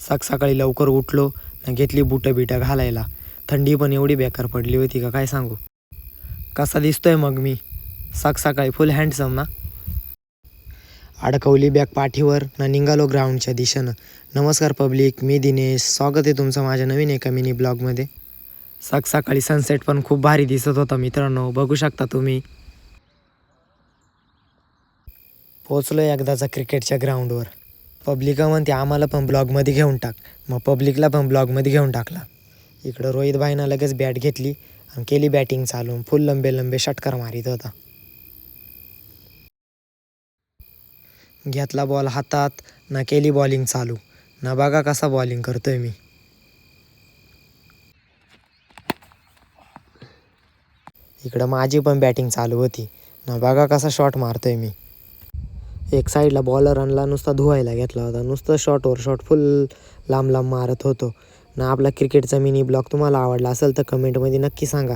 सकाळी लवकर उठलो ना, घेतली बुटं बिटं घालायला. थंडी पण एवढी बेकार पडली होती का काय सांगू. कसा दिसतोय मग मी सकाळी फुल हँडसम ना. अडकवली बॅग पाठीवर ना, निघालो ग्राउंडच्या दिशेनं. नमस्कार पब्लिक, मी दिनेश. स्वागत आहे तुमचं माझ्या नवीन एका मिनी ब्लॉगमध्ये. सकाळी सनसेट पण खूप भारी दिसत होता मित्रांनो, बघू शकता तुम्ही. पोचलो एकदाचा क्रिकेटच्या ग्राउंडवर. पब्लिका म्हणते आम्हाला पण ब्लॉगमध्ये घेऊन टाक, मग पब्लिकला पण ब्लॉगमध्ये घेऊन टाकला. इकडं रोहित भाईनं लगेच बॅट घेतली आणि केली बॅटिंग चालू. फुल लंबे षटकार मारित होता. घेतला बॉल हातात ना, केली बॉलिंग चालू ना. बघा कसा बॉलिंग करतोय मी. इकडं माझी पण बॅटिंग चालू होती ना, बघा कसा शॉट मारतोय मी. एक साईडला बॉलर आणला, नुसता धुवायला घेतला होता. नुसतं शॉटवर शॉट फुल लांब मारत होतो ना. आपला क्रिकेटचा मिनी ब्लॉग तुम्हाला आवडला असेल तर कमेंटमध्ये नक्की सांगा.